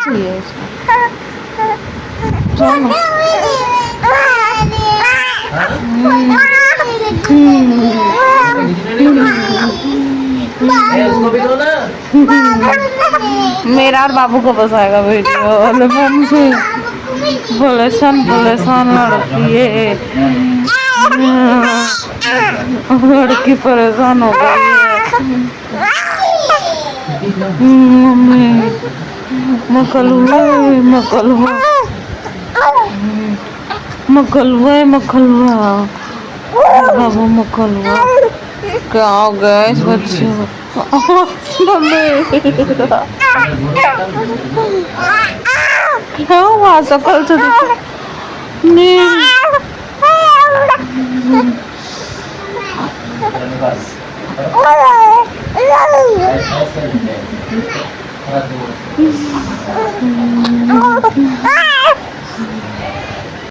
चाहिए इसको। चलो। उसको भी दो ना। मेरा और बाबू को बस आएगा वीडियो वाले फोन से। बुलेशन लड़की है। लड़की परेशान हो गई है। मम्मी मकलुआ बाबू मकलुआ। क्या हो गया इस बच्चे को? मम्मी क्या हुआ सकल से नहीं।